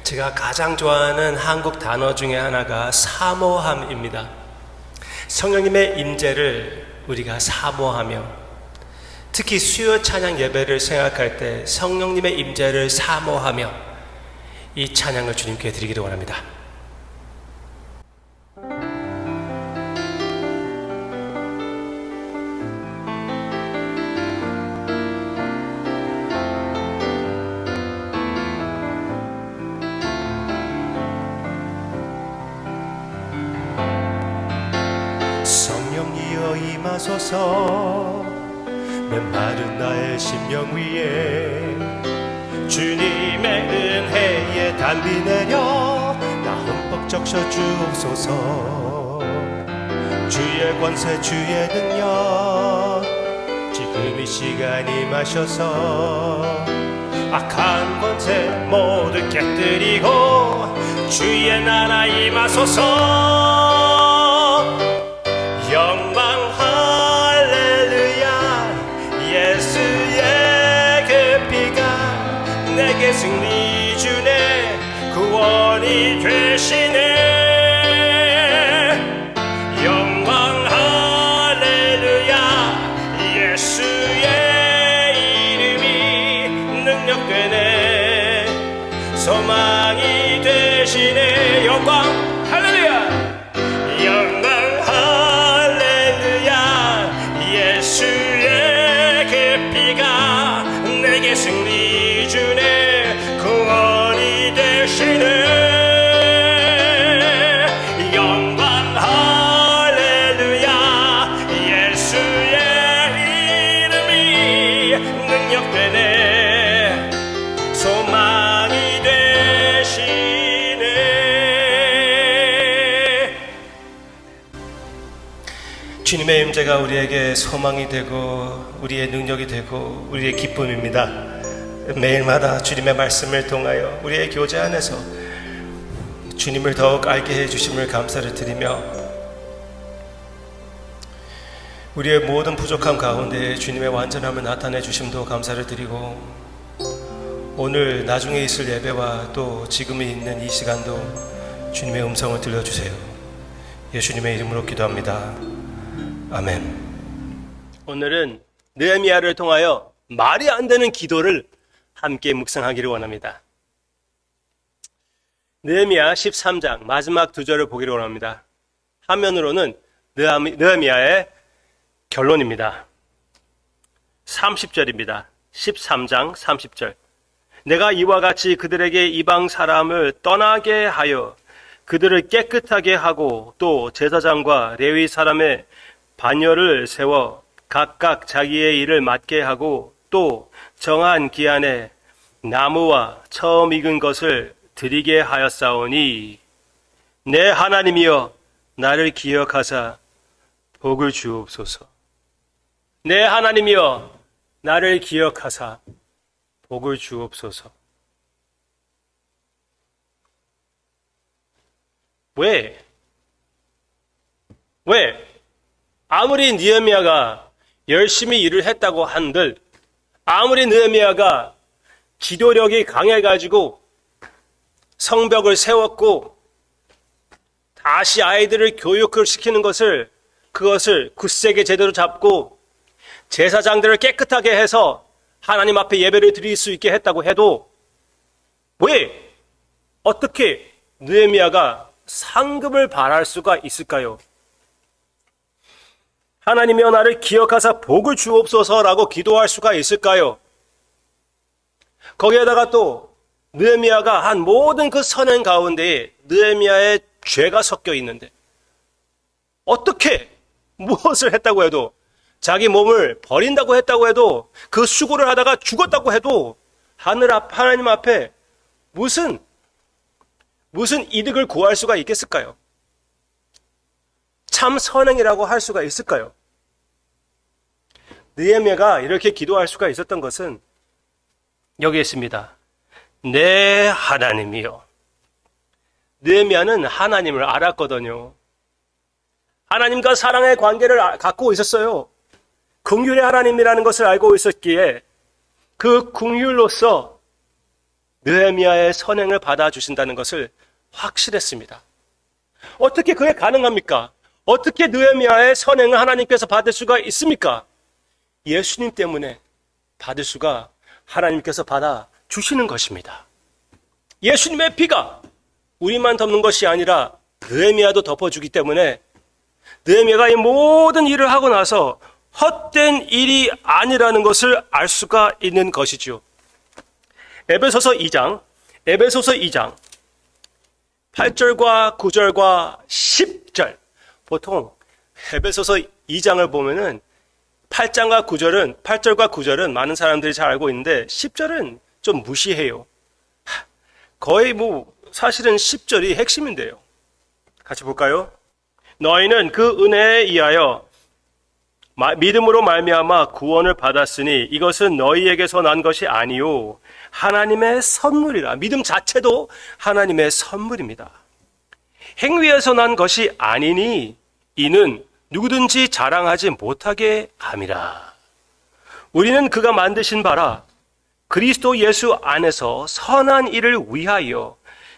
제가 가장 좋아하는 한국 단어 중에 하나가 사모함입니다. 성령님의 임재를 우리가 사모하며, 특히 수요 찬양 예배를 생각할 때 성령님의 임재를 사모하며 이 찬양을 주님께 드리기를 원합니다. 성령이여 임하소서 메마른 나의 심령 위에 주님의 은혜에 담비 내려 나 흠뻑 적셔 주옵소서. 주의 권세 주의 능력 지금 이 시간 임하셔서 악한 권세 모두 깨뜨리고 주의 나라 임하소서. 영광 할렐루야 예수의 그 피가 내게 승리 주네 구원이 되시네. 영광 할렐루야 예수의 이름이 능력되네 소망이 되시네. 영광 할렐루야 영광 예수의 그 피가 내게 승리 주네 구원이 되시네. 영광 할렐루야 예수의 이름이 능력되네 소망이 되시네. 주님의 임재가 우리에게 소망이 되고 우리의 능력이 되고 우리의 기쁨입니다. 매일마다 주님의 말씀을 통하여 우리의 교제 안에서 주님을 더욱 알게 해주심을 감사를 드리며, 우리의 모든 부족함 가운데 주님의 완전함을 나타내 주심도 감사를 드리고, 오늘 나중에 있을 예배와 또 지금 있는 이 시간도 주님의 음성을 들려주세요. 예수님의 이름으로 기도합니다. 아멘. 오늘은 느헤미야를 통하여 말이 안 되는 기도를 함께 묵상하기를 원합니다. 느헤미야 13장 마지막 두 절을 보기를 원합니다. 화면으로는 느헤미야의 결론입니다. 30절입니다. 13장 30절. 내가 이와 같이 그들에게 이방 사람을 떠나게 하여 그들을 깨끗하게 하고 또 제사장과 레위 사람의 반열을 세워 각각 자기의 일을 맡게 하고 또 정한 기한에 나무와 처음 익은 것을 드리게 하였사오니 내 하나님이여 나를 기억하사 복을 주옵소서. 내 하나님이여 나를 기억하사 복을 주옵소서. 왜? 아무리 느헤미야가 열심히 일을 했다고 한들, 아무리 느헤미야가 기도력이 강해가지고 성벽을 세웠고 다시 아이들을 교육을 시키는 그것을 굳세게 제대로 잡고 제사장들을 깨끗하게 해서 하나님 앞에 예배를 드릴 수 있게 했다고 해도 왜 어떻게 느헤미야가 상급을 바랄 수가 있을까요? 하나님이여 나를 기억하사 복을 주옵소서라고 기도할 수가 있을까요? 거기에다가 또 느헤미야가 한 모든 그 선행 가운데에 느헤미야의 죄가 섞여 있는데 어떻게 무엇을 했다고 해도, 자기 몸을 버린다고 했다고 해도, 그 수고를 하다가 죽었다고 해도 하나님 앞에 무슨 이득을 구할 수가 있겠을까요? 참 선행이라고 할 수가 있을까요? 느헤미야가 이렇게 기도할 수가 있었던 것은 여기 있습니다. 내 하나님이요. 느헤미야는 하나님을 알았거든요. 하나님과 사랑의 관계를 갖고 있었어요. 긍휼의 하나님이라는 것을 알고 있었기에 그 긍휼로서 느헤미야의 선행을 받아주신다는 것을 확실했습니다. 어떻게 그게 가능합니까? 어떻게 느헤미야의 선행을 하나님께서 받을 수가 있습니까? 예수님 때문에 받을 수가 하나님께서 받아주시는 것입니다. 예수님의 피가 우리만 덮는 것이 아니라 느헤미야도 덮어주기 때문에 느헤미야가 이 모든 일을 하고 나서 헛된 일이 아니라는 것을 알 수가 있는 것이죠. 에베소서 2장 8절과 9절과 10절. 보통 에베소서 2장을 보면은 8절과 9절은 많은 사람들이 잘 알고 있는데 10절은 좀 무시해요. 거의 사실은 10절이 핵심인데요. 같이 볼까요? 너희는 그 은혜에 의하여 믿음으로 말미암아 구원을 받았으니 이것은 너희에게서 난 것이 아니요 하나님의 선물이라. 믿음 자체도 하나님의 선물입니다. 행위에서 난 것이 아니니 이는 누구든지 자랑하지 못하게 함이라. 우리는 그가 만드신 바라 그리스도 예수 안에서 선한 일을 위하여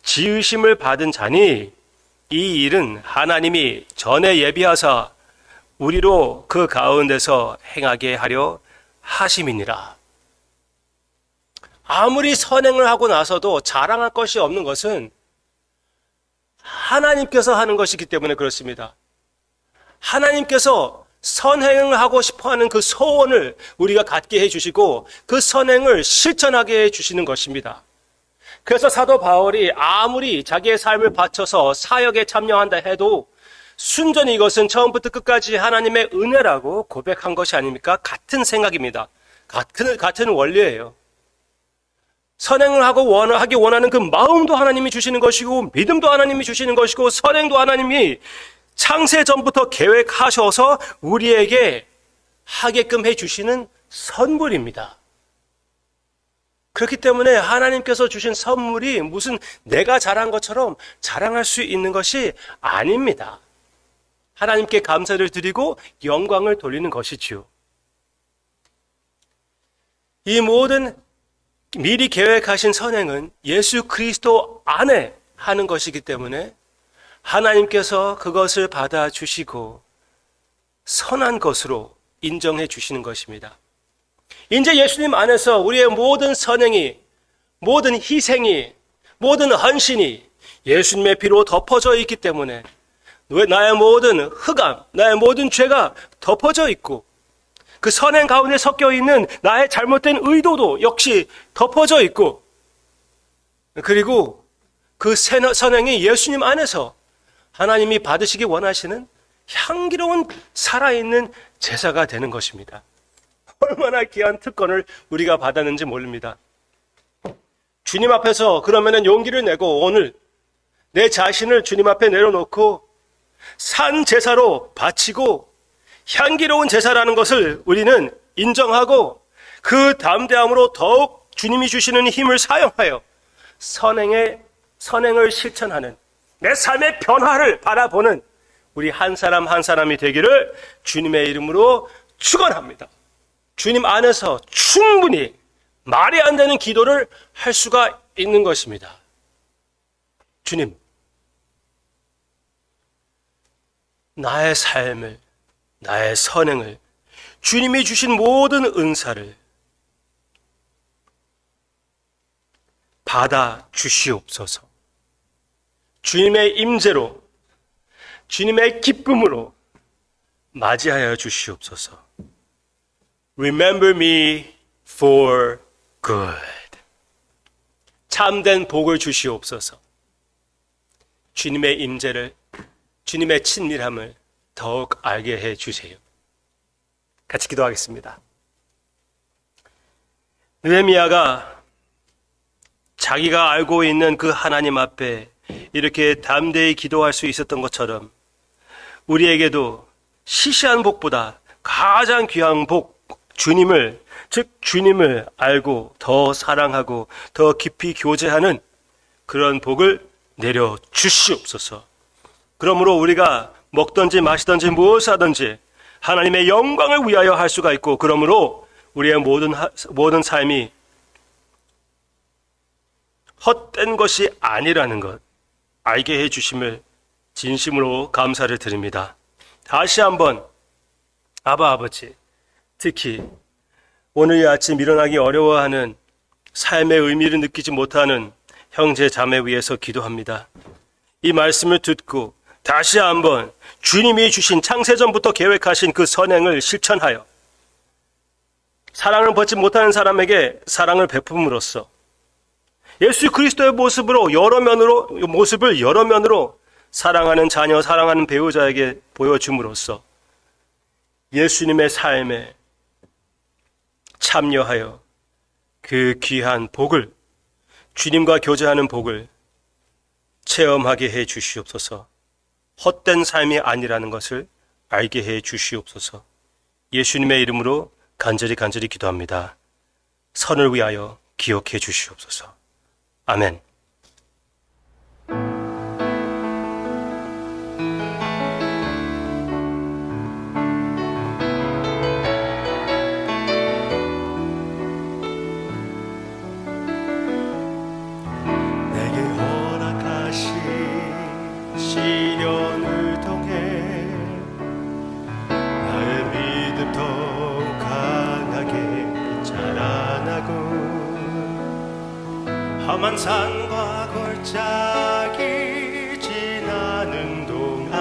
지으심을 받은 자니 이 일은 하나님이 전에 예비하사 우리로 그 가운데서 행하게 하려 하심이니라. 아무리 선행을 하고 나서도 자랑할 것이 없는 것은 하나님께서 하는 것이기 때문에 그렇습니다. 하나님께서 선행을 하고 싶어하는 그 소원을 우리가 갖게 해주시고 그 선행을 실천하게 해주시는 것입니다. 그래서 사도 바울이 아무리 자기의 삶을 바쳐서 사역에 참여한다 해도 순전히 이것은 처음부터 끝까지 하나님의 은혜라고 고백한 것이 아닙니까? 같은 생각입니다. 같은 원리예요. 선행을 하기 원하는 그 마음도 하나님이 주시는 것이고 믿음도 하나님이 주시는 것이고 선행도 하나님이 창세 전부터 계획하셔서 우리에게 하게끔 해주시는 선물입니다. 그렇기 때문에 하나님께서 주신 선물이 무슨 내가 잘한 것처럼 자랑할 수 있는 것이 아닙니다. 하나님께 감사를 드리고 영광을 돌리는 것이지요. 이 모든 미리 계획하신 선행은 예수 그리스도 안에 하는 것이기 때문에 하나님께서 그것을 받아주시고 선한 것으로 인정해 주시는 것입니다. 이제 예수님 안에서 우리의 모든 선행이, 모든 희생이, 모든 헌신이 예수님의 피로 덮어져 있기 때문에 나의 모든 흑암, 나의 모든 죄가 덮어져 있고 그 선행 가운데 섞여 있는 나의 잘못된 의도도 역시 덮어져 있고 그리고 그 선행이 예수님 안에서 하나님이 받으시기 원하시는 향기로운 살아있는 제사가 되는 것입니다. 얼마나 귀한 특권을 우리가 받았는지 모릅니다. 주님 앞에서 그러면은 용기를 내고 오늘 내 자신을 주님 앞에 내려놓고 산 제사로 바치고 향기로운 제사라는 것을 우리는 인정하고 그 담대함으로 더욱 주님이 주시는 힘을 사용하여 선행을 실천하는 내 삶의 변화를 바라보는 우리 한 사람 한 사람이 되기를 주님의 이름으로 축원합니다. 주님 안에서 충분히 말이 안 되는 기도를 할 수가 있는 것입니다. 주님, 나의 삶을, 나의 선행을, 주님이 주신 모든 은사를 받아 주시옵소서. 주님의 임재로, 주님의 기쁨으로 맞이하여 주시옵소서. Remember me for good. 참된 복을 주시옵소서. 주님의 임재를, 주님의 친밀함을 더욱 알게 해 주세요. 같이 기도하겠습니다. 느헤미야가 자기가 알고 있는 그 하나님 앞에 이렇게 담대히 기도할 수 있었던 것처럼 우리에게도 시시한 복보다 가장 귀한 복, 주님을 알고 더 사랑하고 더 깊이 교제하는 그런 복을 내려 주시옵소서. 그러므로 우리가 먹든지 마시든지 무엇을 하든지 하나님의 영광을 위하여 할 수가 있고, 그러므로 우리의 모든 삶이 헛된 것이 아니라는 것 알게 해주심을 진심으로 감사를 드립니다. 다시 한번 아버지, 특히 오늘 이 아침 일어나기 어려워하는 삶의 의미를 느끼지 못하는 형제 자매 위해서 기도합니다. 이 말씀을 듣고 다시 한번 주님이 주신 창세전부터 계획하신 그 선행을 실천하여 사랑을 받지 못하는 사람에게 사랑을 베품으로써 예수 그리스도의 모습을 여러 면으로 사랑하는 자녀, 사랑하는 배우자에게 보여줌으로써 예수님의 삶에 참여하여 그 귀한 복을, 주님과 교제하는 복을 체험하게 해 주시옵소서. 헛된 삶이 아니라는 것을 알게 해 주시옵소서. 예수님의 이름으로 간절히 기도합니다. 선을 위하여 기억해 주시옵소서. 아멘. 내게 허락하신 시련을 통해 나의 믿음 더욱 강하게 자라나고 험한 산과 골짜기 지나는 동안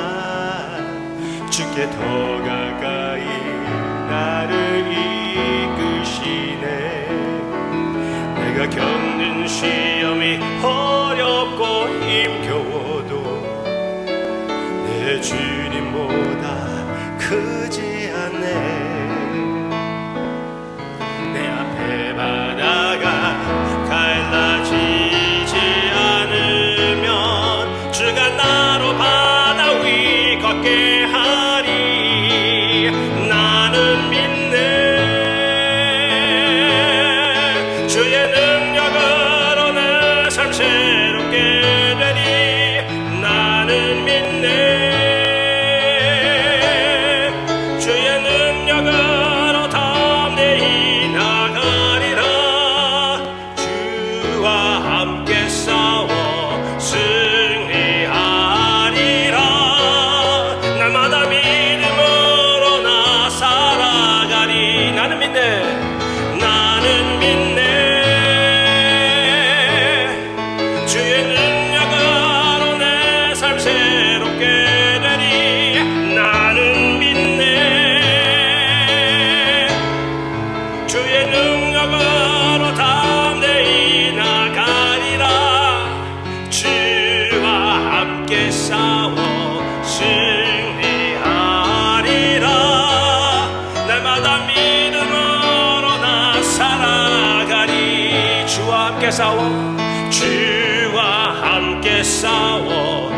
주께 더 가까이 나를 이끄시네. 내가 겪는 시험이 어렵고 힘겨워도 내 주님보다 크지 않네. 내 앞에 바다가 갈라지지 않으면 주가 나로 바다 위 걷게 하리. 나는 믿네. 주의 능력으로 내 삶 새롭게 되리. 나는 믿네. 주의 능력으로 담대히 나가리라. 주와 함께 싸워 승리하리라. 날마다 믿음으로 나 살아가리. 나는 믿네. 나는 믿네. 주의 능력으로 내 삶 새롭게 되리. 나는 믿네. 주의 능력으로 담대히 나가리라. 주와 함께 싸워 승리하리라. 날마다 믿음으로 나 살아가리. 주와 함께 싸워, 주와 함께 싸워